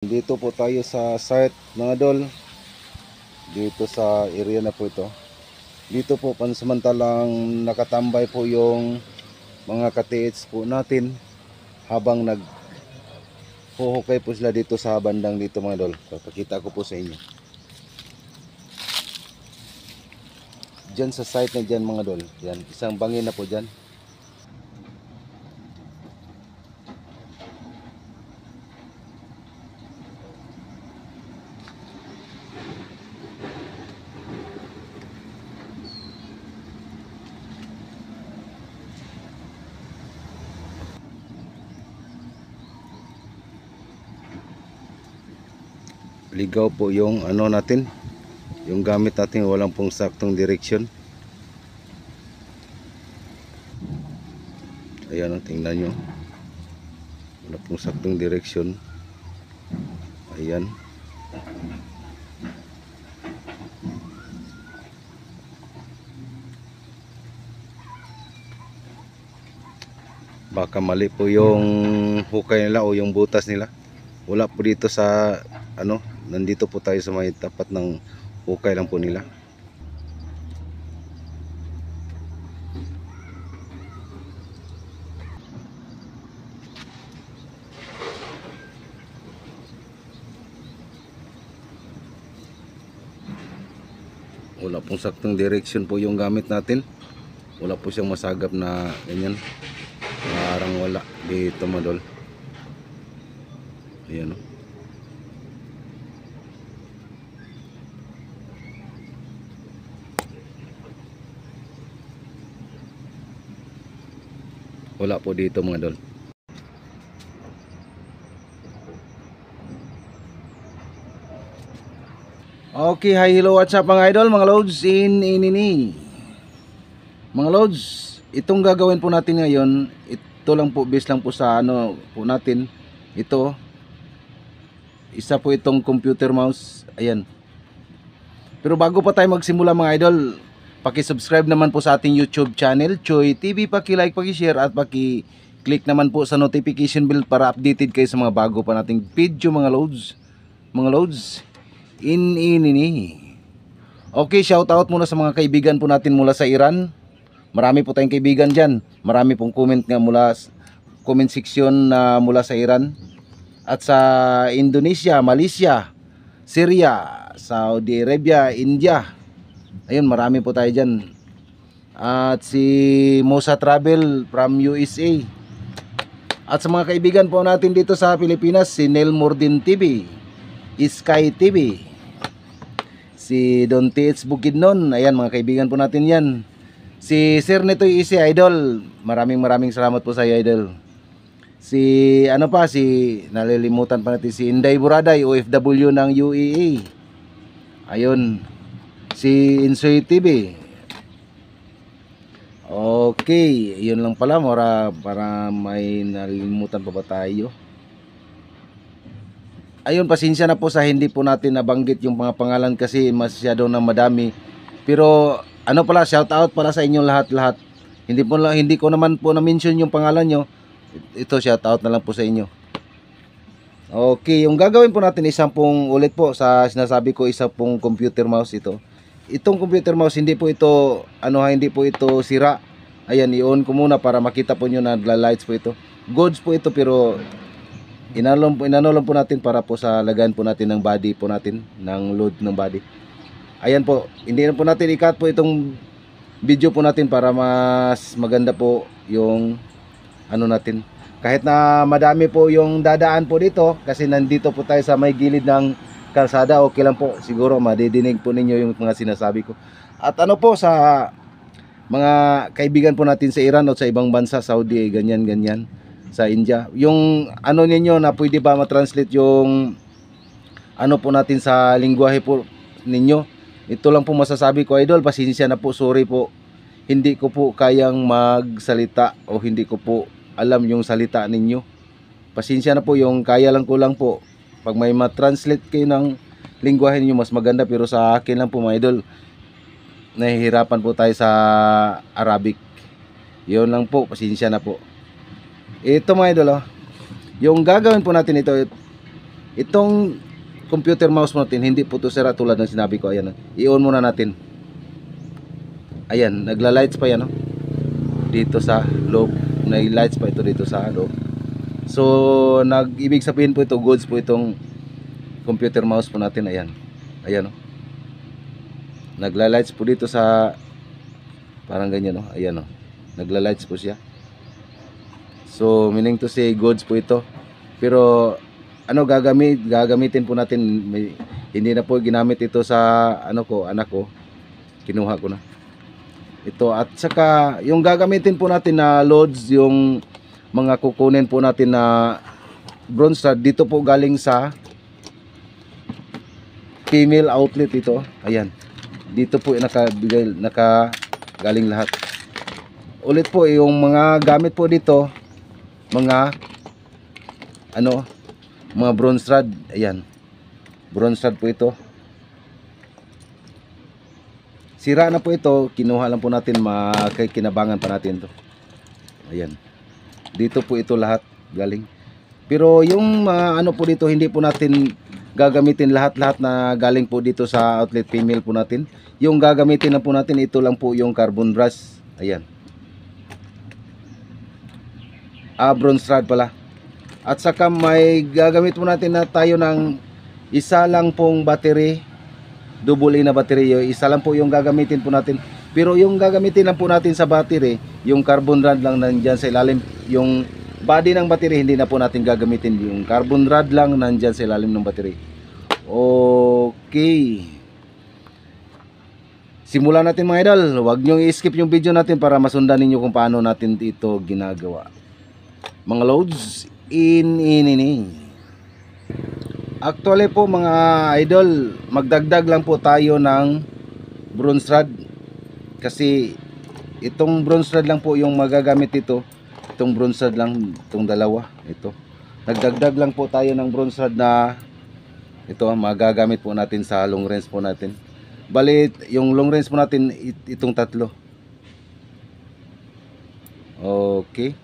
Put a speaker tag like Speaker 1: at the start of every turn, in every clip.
Speaker 1: Dito po tayo sa site mga idol. Dito sa area na po ito. Dito po pansamantalang nakatambay po yung mga ka-TH po natin habang naghuhukay po sila dito sa bandang dito mga idol. Papakita ko po sa inyo. Diyan sa site na diyan mga idol. Yan, isang bangin na po diyan. Ligaw po yung ano natin, yung gamit natin, walang pong saktong direksyon. Ayan, tingnan nyo, wala pong saktong direksyon. Ayan, baka mali po yung hukay nila o yung butas nila. Wala po dito sa ano, nandito po tayo sa may tapat ng hukay lang po nila. Wala pong saktong direction po yung gamit natin. Wala po siyang masagap na ganyan. Parang wala dito madol. Ayan o. Wala po dito mga idol. Okay, hi, hello, what's up mga idol, mga loads ini. Mga loads, itong gagawin po natin ngayon, ito lang po, base lang po sa ano po natin. Ito, isa po itong computer mouse. Ayan. Pero bago pa tayo magsimula mga idol, paki-subscribe naman po sa ating YouTube channel, Choy TV, paki-like, paki-share at paki-click naman po sa notification bell para updated kayo sa mga bago pa nating video mga loads. Mga loads, ini. Okay, shout out muna sa mga kaibigan po natin mula sa Iran. Marami po tayong kaibigan dyan. Marami pong comment nga mula comment section na mula sa Iran. At sa Indonesia, Malaysia, Syria, Saudi Arabia, India. Ayun, marami po tayo dyan. At si Mosa Travel from USA. At sa mga kaibigan po natin dito sa Pilipinas, si Nel Mordin TV, Sky TV, si Don TH Bukidnon. Ayan, mga kaibigan po natin yan. Si Sir Nitoy Easy Idol, maraming salamat po sa iyo Idol. Si ano pa, si nalilimutan pa natin si Inday Buraday, OFW ng UAE. Ayun, si Insoy TV. Okay, yun lang pala, para may nalilimutan pa ba tayo. Ayun, pasensya na po sa hindi po natin nabanggit yung mga pangalan kasi masyado na madami. Pero ano pala, shout out pala sa inyo lahat. Hindi ko naman po na-mention yung pangalan nyo. Ito, shout out na lang po sa inyo. Okay, yung gagawin po natin isang pong ulit po sa sinasabi ko, isang pong computer mouse ito. Itong computer mouse, hindi po ito sira. Ayan, i-on ko muna para makita po nyo na lights po ito. Goods po ito, pero inano lang po natin para po sa lagayan po natin ng body po natin, ng load ng body. Ayan po, hindi na po natin i-cut po itong video po natin para mas maganda po yung ano natin. Kahit na madami po yung dadaan po dito, kasi nandito po tayo sa may gilid ng kalsada, okay lang po. Siguro madidinig po ninyo yung mga sinasabi ko. At ano po, sa mga kaibigan po natin sa Iran o sa ibang bansa, Saudi, ganyan, sa India, yung ano ninyo na pwede ba matranslate yung ano po natin sa lingwahe po ninyo. Ito lang po masasabi ko idol, pasensya na po, sorry po. Hindi ko po kayang magsalita o hindi ko po alam yung salita ninyo. Pasensya na po, yung kaya lang ko lang po. Pag may matranslate kayo ng lingwahe ninyo, mas maganda. Pero sa akin lang po mga idol, nahihirapan po tayo sa Arabic. Yun lang po, pasensya na po. Ito mga idol, yung gagawin po natin ito, Itong computer mouse natin, hindi po to sira tulad ng sinabi ko. Ayan, i-on muna natin. Ayan, nagla-lights pa yan, no? Dito sa loob. Nag-lights pa ito dito sa loob. So, ibig sabihin po ito, goods po itong computer mouse po natin. Ayan. Ayan, no? Nagla-lights po dito sa parang ganyan, no? Ayan, no? Nagla-lights po siya. So, meaning to say goods po ito. Pero ano gagamitin po natin, hindi na po ginamit ito sa anak ko. Kinuha ko na. Ito at saka yung gagamitin po natin na loads, yung mga kukunin po natin na bronze rod dito po galing sa female outlet ito. Ayan. Dito po galing lahat. Ulit po yung mga gamit po dito, mga mga bronze rod. Ayan, bronze rod po ito. Sira na po ito, kinuha lang po natin, makikinabangan pa natin to. Ayan, dito po ito lahat galing. Pero yung po dito, hindi po natin gagamitin lahat na galing po dito sa outlet female po natin. Yung gagamitin na po natin, ito lang po yung carbon brass. Ayan, bronze rod pala. At saka may gagamit po natin na tayo ng isa lang pong battery, double A na battery. Isa lang po yung gagamitin po natin. Pero yung gagamitin lang po natin sa battery, yung carbon rod lang nandyan sa ilalim. Yung body ng battery hindi na po natin gagamitin. Yung carbon rod lang nandyan sa ilalim ng battery. Okay, simulan natin mga idol. Huwag nyo i-skip yung video natin para masundan ninyo kung paano natin ito ginagawa. Mga loads, actually po mga idol, magdagdag lang po tayo ng bronze rod. Kasi itong bronze rod lang po yung magagamit ito. Itong bronze rod lang, itong dalawa. Ito, nagdagdag lang po tayo ng bronze rod na ito magagamit po natin sa long range po natin. Balit yung long range po natin itong tatlo. Okay,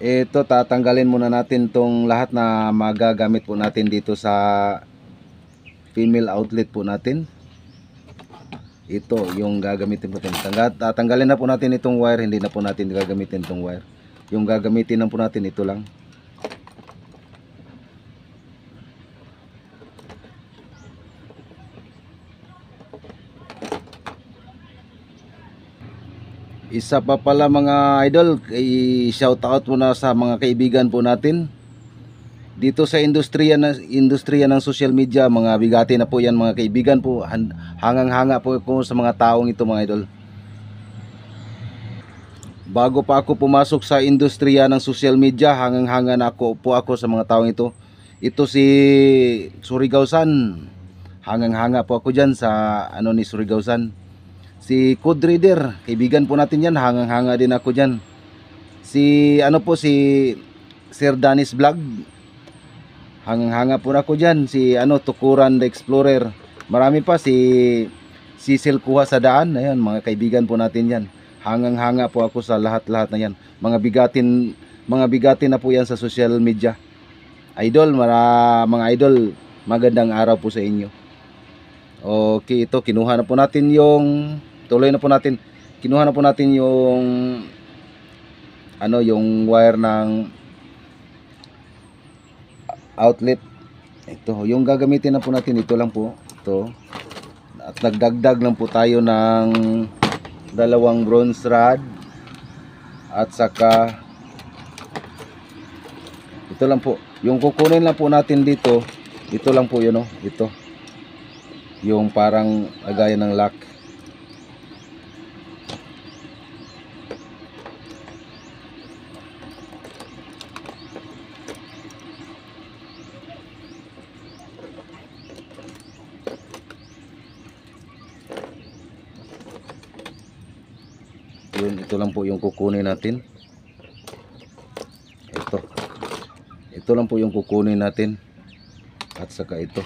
Speaker 1: ito tatanggalin muna natin tong lahat na magagamit po natin dito sa female outlet po natin. Ito yung gagamitin po natin. Tatanggalin na po natin itong wire, hindi na po natin gagamitin itong wire. Yung gagamitin na po natin ito lang. Isa pa pala mga idol, shout out muna sa mga kaibigan po natin dito sa industriya ng social media. Mga bigati na po yan mga kaibigan po. Hangang-hanga po ako sa mga taong ito mga idol. Bago pa ako pumasok sa industriya ng social media, hangang-hanga na ako sa mga taong ito. Ito si Surigao-san. Hangang-hanga po ako dyan sa ni Surigao-san. Si Code Reader, kaibigan po natin yan, hangang-hanga din ako dyan. Si si Sir Danis Vlog, hangang-hanga po ako dyan. Si Tukuran the Explorer, marami pa, si Cecil Kuha sa Daan. Ayan, mga kaibigan po natin yan. Hangang-hanga po ako sa lahat-lahat na yan. Mga bigatin na po yan sa social media. Idol, mga idol, magandang araw po sa inyo. Okay, ito kinuha na po natin yung kinuha na po natin yung yung wire ng outlet. Ito yung gagamitin na po natin, ito lang po ito. At nagdagdag lang po tayo ng dalawang bronze rod at saka ito lang po yung kukunin lang po natin dito. Ito lang po yun, ito yung parang agaya ng lock. Ito lang po yung kukunin natin. Ito lang po yung kukunin natin. At saka ito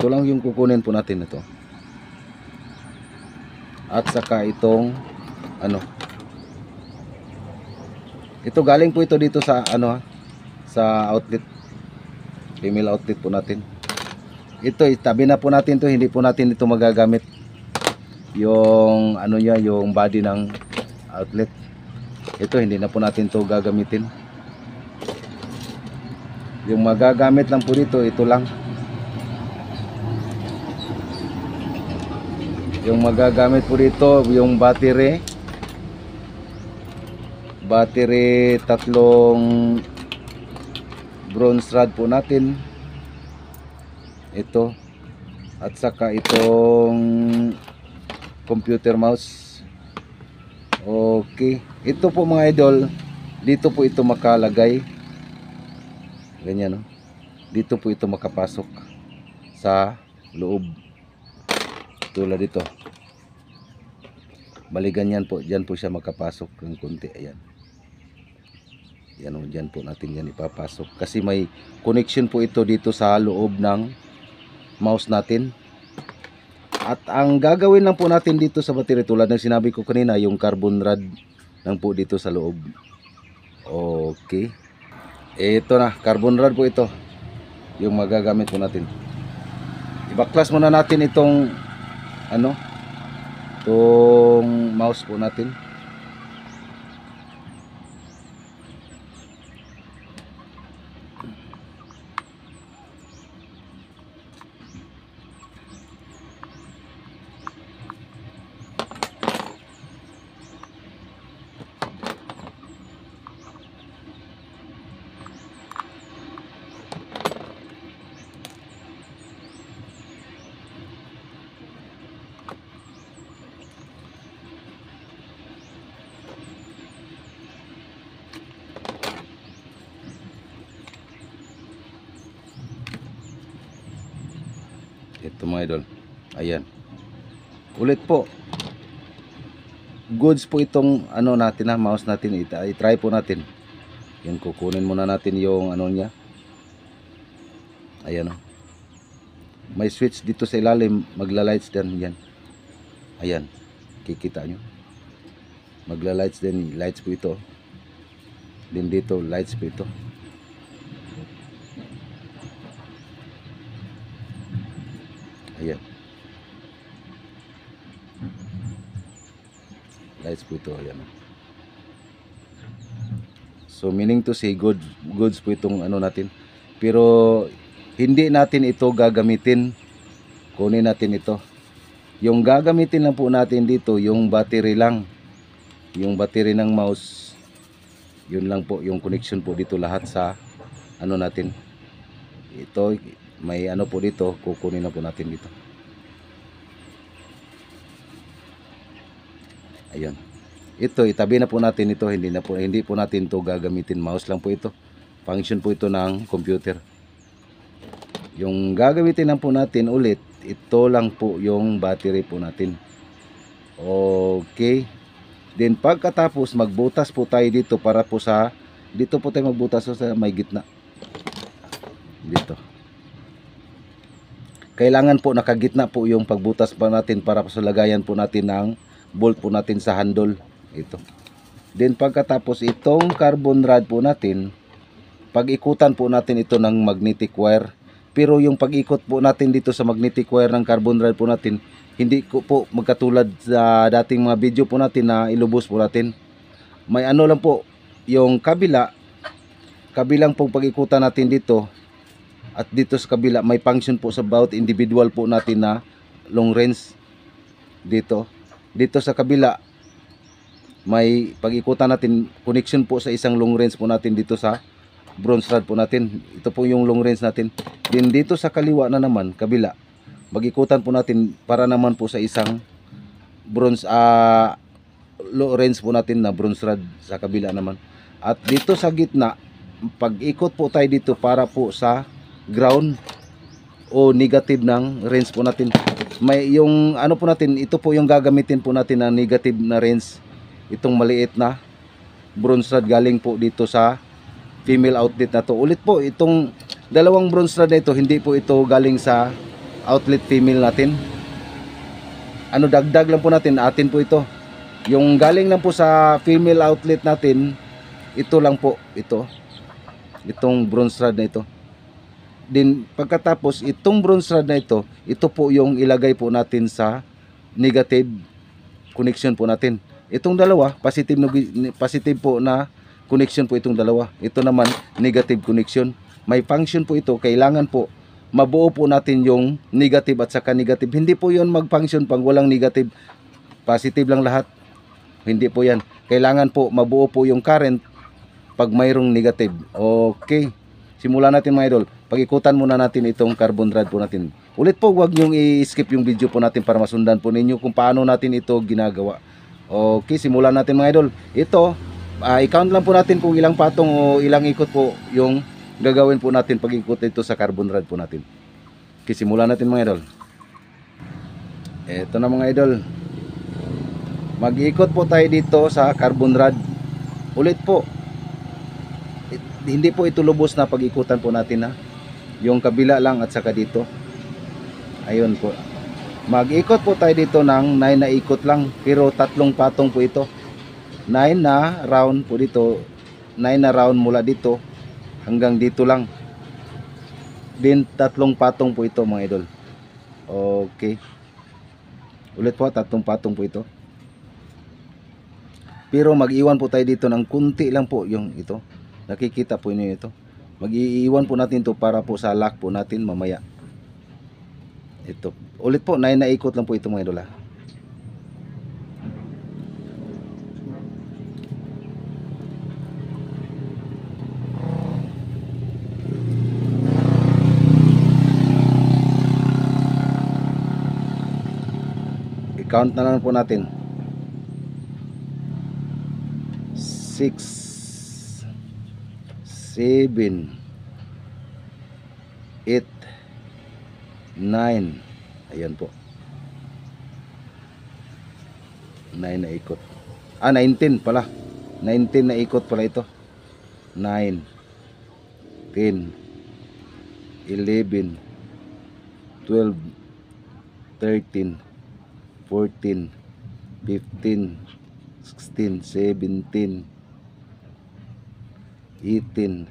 Speaker 1: lang yung kukunin po natin, ito. At saka itong Ito galing po ito dito sa ano sa outlet, female outlet po natin. Ito itabi na po natin to, hindi po natin ito magagamit. Yung ano niya, yung body ng outlet. Ito hindi na po natin to gagamitin. Yung magagamit lang po dito, ito lang. Yung magagamit po dito, yung battery. Battery, tatlong bronze rod po natin. Ito. At saka itong computer mouse. Okay. Ito po mga idol, dito po ito makalagay. Ganyan, no? Dito po ito makapasok sa loob. Tulad dito. Bali ganyan po, diyan po siya makapasok ng konti. Ayan. Yan o, diyan po natin yan ipapasok. Kasi may connection po ito dito sa loob ng mouse natin. At ang gagawin lang po natin dito sa battery, tulad ng sinabi ko kanina, yung carbon rod lang po dito sa loob. Okay. Ito na, carbon rod po ito. Yung magagamit po natin. Ibaklas muna natin itong ano, itong mouse po natin. Ito mga idol. Ayan. Ulit po. Goods po itong ano natin na mouse natin. I-try po natin. Yan, kukunin muna natin yung ano niya. Ayan o. May switch dito sa ilalim. Magla-lights din. Yan. Ayan. Kikita nyo. Magla-lights din. Lights po ito. Din dito. Lights po ito. Ayan. Lights po ito. Ayan. So meaning to say goods po itong ano natin. Pero hindi natin ito gagamitin. Kunin natin ito. Yung gagamitin lang po natin dito, yung battery lang. Yung battery ng mouse. Yun lang po, yung connection po dito lahat sa ano natin. Ito may ano po dito, kukunin na po natin dito. Ayun. Ito itabi na po natin ito, hindi po natin to gagamitin, mouse lang po ito. Function po ito ng computer. Yung gagamitin lang po natin ulit, ito lang po yung battery po natin. Okay. Then pagkatapos magbutas po tayo dito para po sa dito po tayo magbutas sa may gitna. Dito. Kailangan po nakagitna po yung pagbutas pa natin para sa lagayan po natin ng bolt po natin sa handle. Ito. Then pagkatapos itong carbon rod po natin, pag-ikutan po natin ito ng magnetic wire. Pero yung pag-ikot po natin dito sa magnetic wire ng carbon rod po natin, hindi ko po magkatulad sa dating mga video po natin na ilubos po natin. May ano lang po, yung kabilang pong pag-ikutan natin dito. At dito sa kabila may function po sa bawat individual po natin na long range. Dito sa kabila may pag-ikutan natin, connection po sa isang long range po natin dito sa bronze rod po natin. Ito po yung long range natin. Din dito sa kaliwa na naman, kabila, mag-ikutan po natin para naman po sa isang bronze low range po natin na bronze rod sa kabila naman. At dito sa gitna, pag-ikot po tayo dito para po sa ground o negative ng range po natin. May yung ano po natin, ito po yung gagamitin po natin na negative na range. Itong maliit na bronze rod galing po dito sa female outlet na to. Ulit po, itong dalawang bronze rod na ito, hindi po ito galing sa outlet female natin. Ano, dagdag lang po natin, atin po ito. Yung galing lang po sa female outlet natin, ito lang po, itong bronze rod na ito. Din pagkatapos itong bronze rod na ito po yung ilagay po natin sa negative connection po natin. Itong dalawa, positive po na connection po itong dalawa. Ito naman negative connection. May function po ito, kailangan po mabuo po natin yung negative at saka negative. Hindi po 'yon mag-function pag walang negative. Positive lang lahat. Hindi po 'yan. Kailangan po mabuo po yung current pag mayroong negative. Okay. Simulan natin mga idol. Pag-ikutan muna natin itong carbon rod po natin. Ulit po, huwag niyong i-skip yung video po natin para masundan po ninyo kung paano natin ito ginagawa. Okay, simulan natin mga idol. Ito, i-count lang po natin kung ilang patong o ilang ikot po yung gagawin po natin pag-ikot ito sa carbon rod po natin. Okay, simulan natin mga idol. Ito na mga idol. Mag-ikot po tayo dito sa carbon rod. Ulit po. Hindi po ito lubos na pag-ikutan po natin ha. Yung kabila lang at saka dito. Ayun po. Mag-ikot po tayo dito ng 9 na ikot lang. Pero 3 patong po ito. 9 na round po dito. 9 na round mula dito hanggang dito lang. Din 3 patong po ito mga idol. Okay. Ulit po, 3 patong po ito. Pero mag-iwan po tayo dito ng kunti lang po yung ito. Nakikita po niyo ito. Mag-iiwan po natin to para po sa lock po natin mamaya. Ito. Ulit po, 9 na ikot lang po ito mga idol ha. I-count na lang po natin. 6 7 8 9. Ayan po. 9 na ikot. 19 pala. 19 na ikot pala ito. 9 10 11 12 13 14 15 16 17 18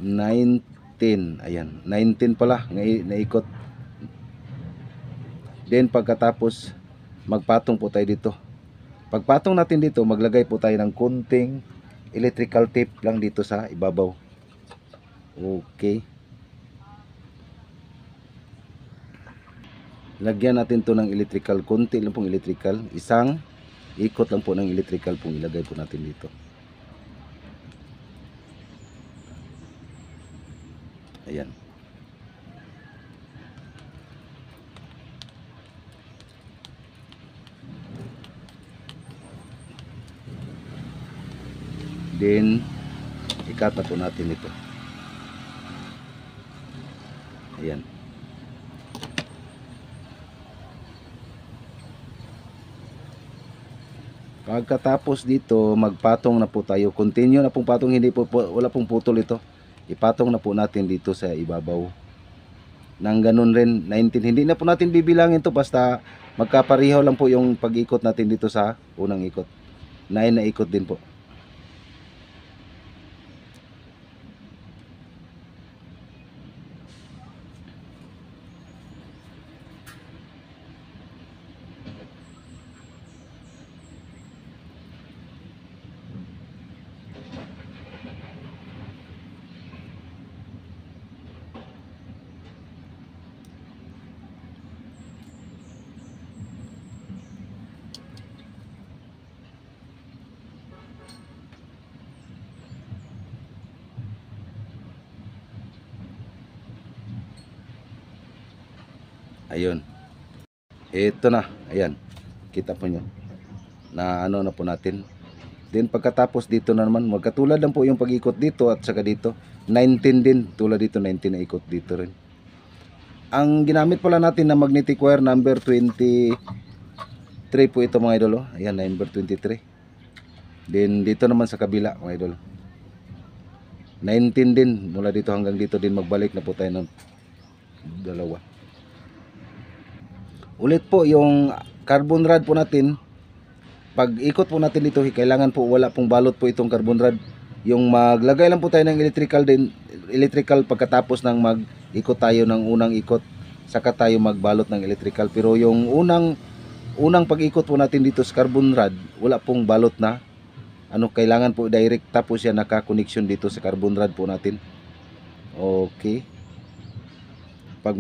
Speaker 1: 19. Ayan, 19 pala naikot. Then pagkatapos magpatong po tayo dito. Pagpatong natin dito, maglagay po tayo ng kunting electrical tape lang dito sa ibabaw. Okay. Lagyan natin to ng electrical, kunti lang pong electrical. Isang ikot lang po ng electrical pong ilagay po natin dito. Ayan. Then ikat na po natin ito. Ayan. Pagkatapos dito, magpatong na po tayo. Continue na pong patong, hindi po, wala pong putol ito. Ipatong na po natin dito sa ibabaw. Nang ganun rin, 19. Hindi na po natin bibilangin to, basta magkapareho lang po yung pag-ikot natin dito sa unang ikot. 9 na ikot din po. Ayun. Ito na. Ayan. Kita po nyo. Na ano na po natin. Then pagkatapos dito na naman, magkatulad lang po yung pag-ikot dito at saka dito. 19 din. Tulad dito, 19 na ikot dito rin. Ang ginamit pala natin na magnetic wire number 23 po ito mga idol. Ayan, number 23. Then dito naman sa kabila mga idol. 19 din. Mula dito hanggang dito din magbalik na po tayo ng dalawa. Ulit po yung carbon rod po natin, pag ikot po natin dito, kailangan po wala pong balot po itong carbon rod. Yung maglagay lang po tayo ng electrical pagkatapos ng mag-ikot tayo ng unang ikot, saka tayo magbalot ng electrical. Pero yung unang pag-ikot po natin dito sa carbon rod, wala pong balot na. Kailangan po direkta po siya naka-connection dito sa carbon rod po natin. Okay. Pag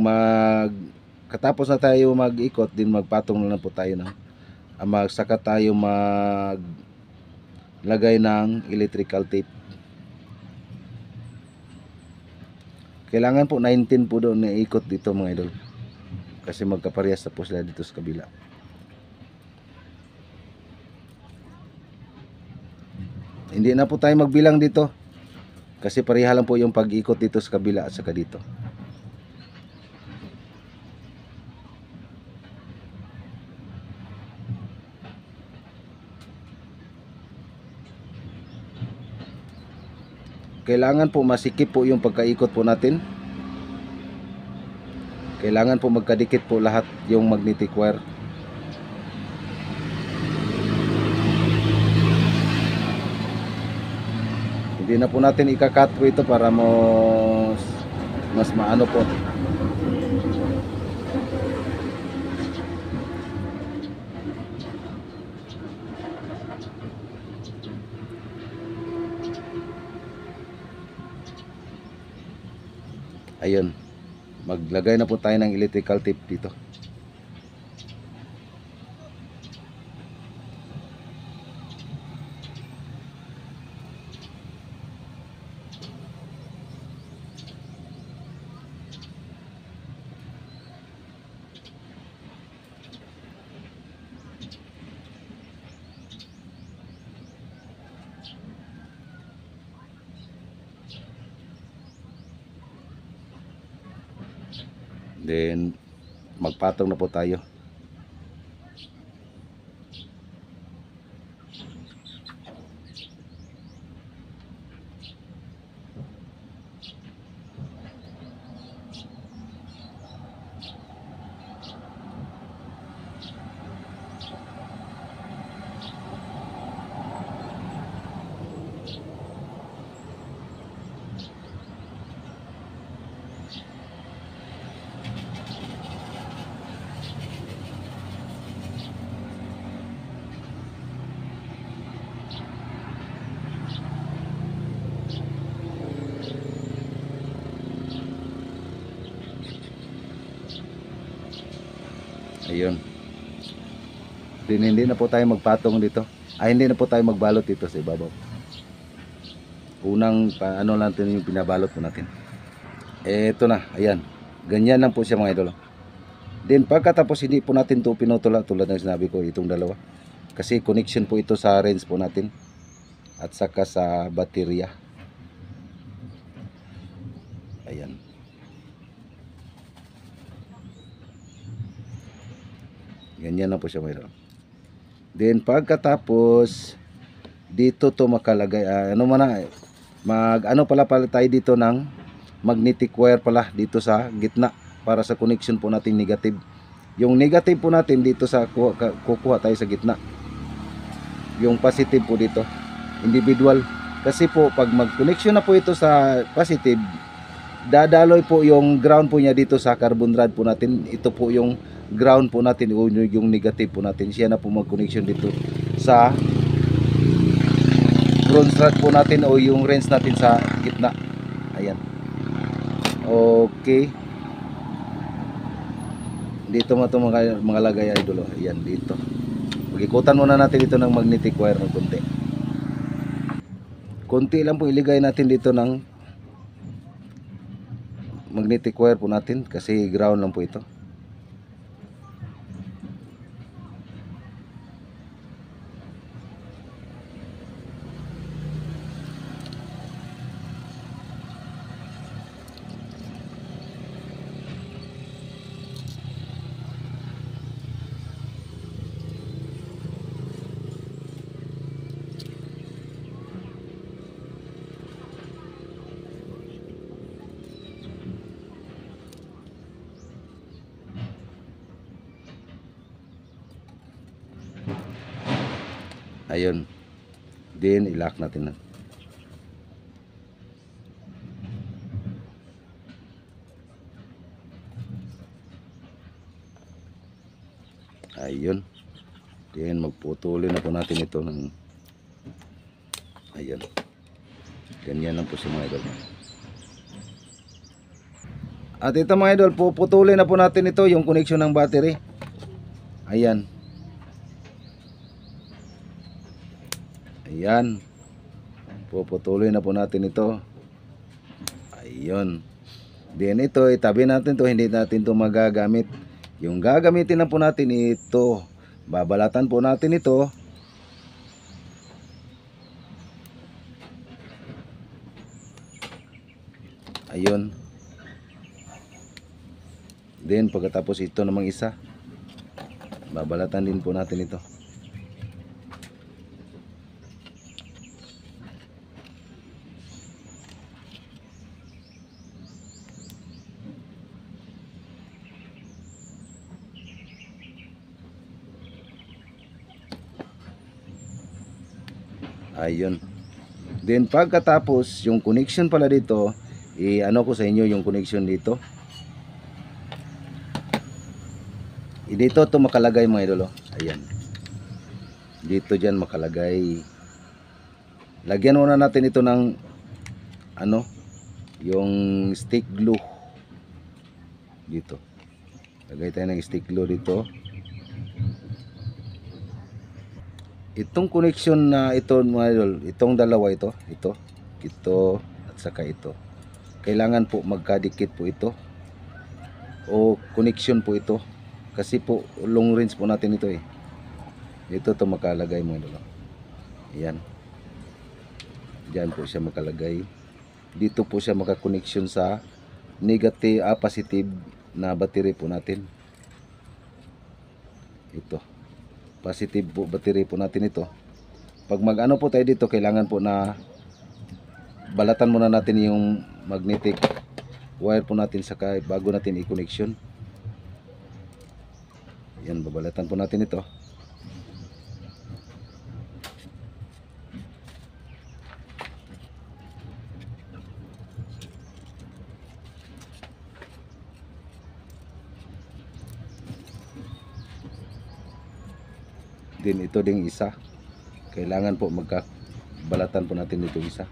Speaker 1: katapos na tayo mag-ikot, din magpatong na lang po tayo ng saka tayo maglagay ng electrical tape. Kailangan po 19 po doon na ikot dito mga idol, kasi magkaparehas na po sila dito sa kabila. Hindi na po tayo magbilang dito kasi pareha lang po yung pag-ikot dito sa kabila at saka dito. Kailangan po masikip po yung pagkaikot po natin. Kailangan po magkadikit po lahat yung magnetic wire. Hindi na po natin ika-cut po ito para mas maano po. Ayun, maglagay na po tayo ng electrical tape dito. Then magpatong na po tayo. Ayun. Hindi na po tayo magpatong dito. Hindi na po tayo magbalot dito sa ibabaw. Unang ano natin yung pinabalot po natin. Eto na, ayan. Ganyan lang po siya mga idol. Then pagkatapos hindi po natin to pinutula tulad ng sinabi ko itong dalawa. Kasi connection po ito sa range po natin at saka sa baterya. Ayan. Ganyan lang po siya mayroon. Then pagkatapos dito to makalagay ano pala tayo dito ng magnetic wire pala dito sa gitna para sa connection po natin negative. Yung negative po natin dito sa kukuha tayo sa gitna. Yung positive po dito individual, kasi po pag mag-connection na po ito sa positive, dadaloy po yung ground po niya dito sa carbon rod po natin. Ito po yung ground po natin, yung negative po natin, siya na po mag-connection dito sa bronze rod po natin o yung range natin sa gitna. Ayan. Okay. Dito mo ito mga lagay idol. Ayan dito. Pag-ikutan muna natin dito ng magnetic wire ng konti. Konti lang po iligay natin dito ng magnetic wire po natin kasi ground lang po ito. Ayun. Then i-lock natin na. Ayun. Then magputulin na po natin ito ng ayun. Ganyan lang po siya mga idol. At ito mga idol, puputulin na po natin ito yung connection ng battery. Ayan. Ayan. Puputulin na po natin ito. Ayun. Then ito, itabi natin to, hindi natin to magagamit. Yung gagamitin na po natin ito. Babalatan po natin ito. Ayun. Then pagkatapos ito namang isa, babalatan din po natin ito. Ayun. Then pagkatapos yung connection pala dito, ano ko sa inyo yung connection dito. Dito to makalagay mga idol. Ayan. Dito diyan makalagay. Lagyan muna natin ito ng ano, yung stick glue. Dito. Lagay tayo ng stick glue dito. Itong connection na ito mga idol, itong dalawa ito, ito at saka ito. Kailangan po magkadikit po ito. O connection po ito. Kasi po long range po natin ito eh. Ito to makalagay mga idol. Ayan. Diyan po siya makalagay. Dito po siya makakoneksyon sa negative, positive na battery po natin. Ito. Positive po battery po natin ito. Pag mag-ano po tayo dito, kailangan po na balatan muna natin yung magnetic wire po natin saka bago natin i-connection. Yan, babalatan po natin ito. Din ito ding isa. Kailangan po magkabalatan po natin dito isa.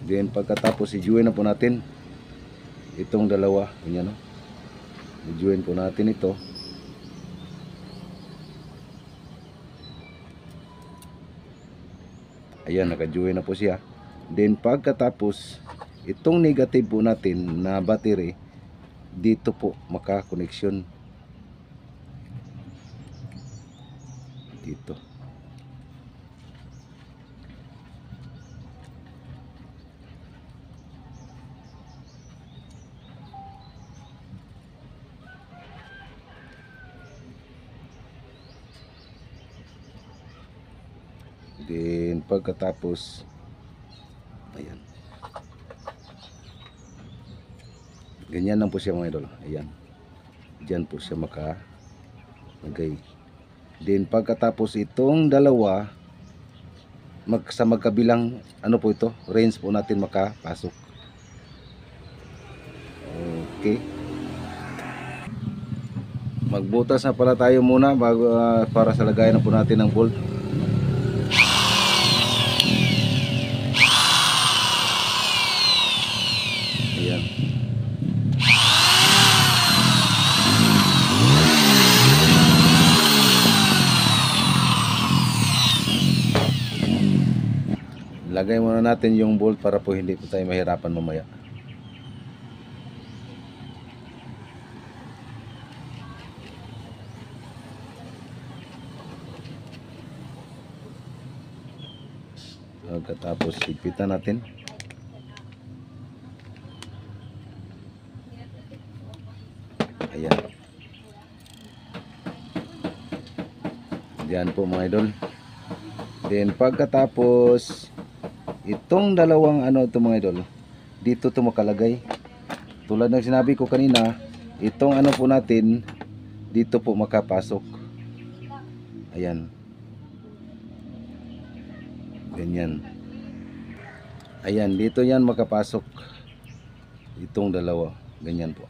Speaker 1: Then pagkatapos i-join na po natin itong dalawa, ganyan no. I-join po natin ito. Ayan, naka-join na po siya. Then pagkatapos itong negative po natin na battery dito po maka-connection dito. Then pagkatapos ayan. Ganyan lang po siya mga idol. Ayan. Diyan po siya makalagay. Then pagkatapos itong dalawa sa magkabilang ano po ito, range po natin makapasok. Okay. Magbutas na pala tayo muna bago para sa lagayan na po natin ng bolt. Ayan. Lagay muna natin yung bolt para po hindi po tayo mahirapan mamaya. Pagkatapos higpitan natin. Ayan. Yan po mga idol. Then pagkatapos itong dalawang ano to mga idol, dito to makalagay. Tulad ng sinabi ko kanina, itong ano po natin dito po makapasok. Ayan. Ganyan. Ayan, dito yan makapasok. Itong dalawa, ganyan po.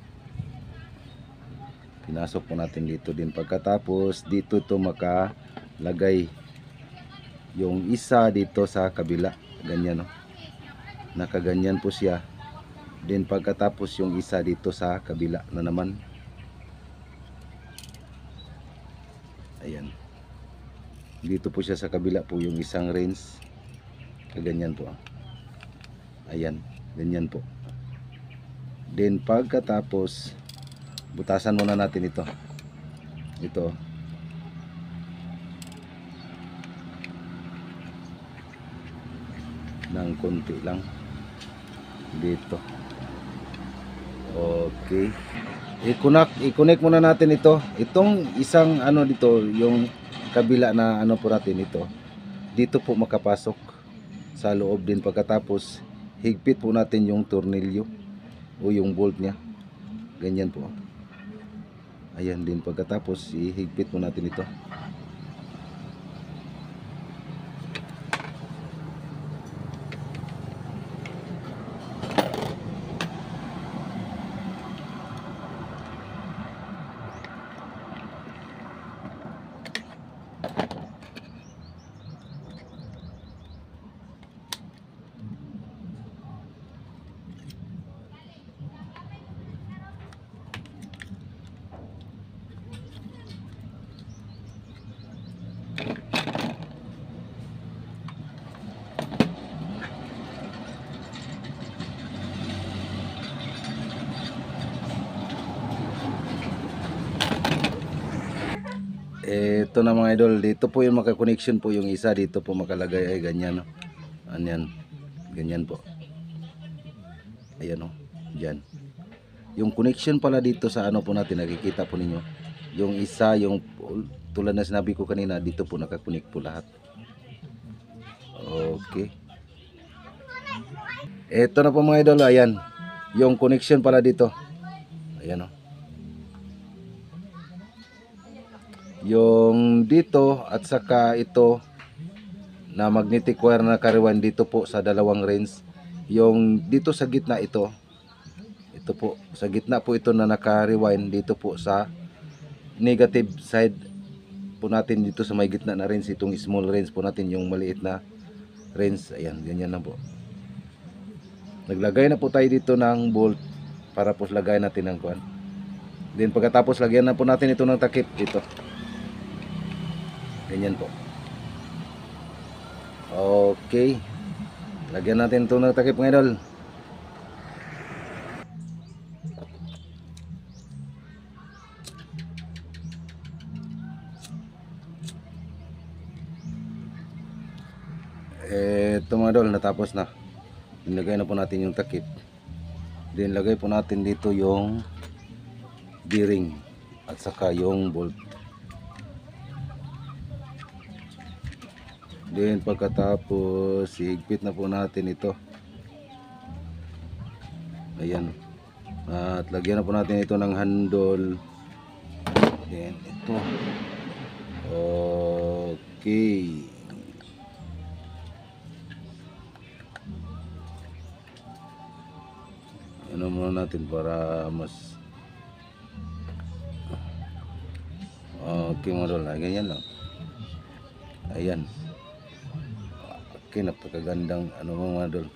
Speaker 1: Pinasok po natin dito din. Pagkatapos dito to makalagay. Yung isa dito sa kabila, ganyan, no? Nakaganyan po siya. Then pagkatapos yung isa dito sa kabila na naman. Ayan. Dito po siya sa kabila po yung isang range. Kaganyan po. Ayan, ganyan po. Then pagkatapos butasan muna natin ito. Ito. Ng konti lang dito. Okay, i-connect muna natin ito. Itong isang ano dito, yung kabila na ano po natin ito, dito po makapasok sa loob din. Pagkatapos higpit po natin yung tornilyo o yung bolt nya, ganyan po. Ayan din, pagkatapos ihigpit po natin ito. Ito na mga idol, dito po yung maka-connection po yung isa, dito po makalagay ay ganyan, no? Anyan, ganyan po. Ayan, no? Diyan. Yung connection pala dito sa ano po natin, nakikita po ninyo. Yung isa, yung tulad na sinabi ko kanina, dito po nakakunik po lahat. Okay. Ito na po mga idol, ayan. Yung connection pala dito. Ayan, no? Yung dito at saka ito na magnetic wire na kariwan dito po sa dalawang range. Yung dito sa gitna ito po sa gitna po ito na naka-rewind dito po sa negative side po natin, dito sa may gitna na range. Itong small range po natin, yung maliit na range. Ayan, ganyan na po. Naglagay na po tayo dito ng bolt para po lagay natin ng kuan. Then pagkatapos lagyan na po natin ito ng takip dito. Ganyan po. Okay. Lagyan natin ito ng takip mga idol. Ito mga idol, natapos na. Nilagay na po natin yung takip. Then lagay po natin dito yung bearing at saka yung bolt. Then pagkatapos higpit na po natin ito. Ayan. At lagyan na po natin ito ng handle. Then ito. Okay. Ano muna natin para mas okay mga idol. Ganyan lang. Ayan. Okay, napakagandang ano mga idol.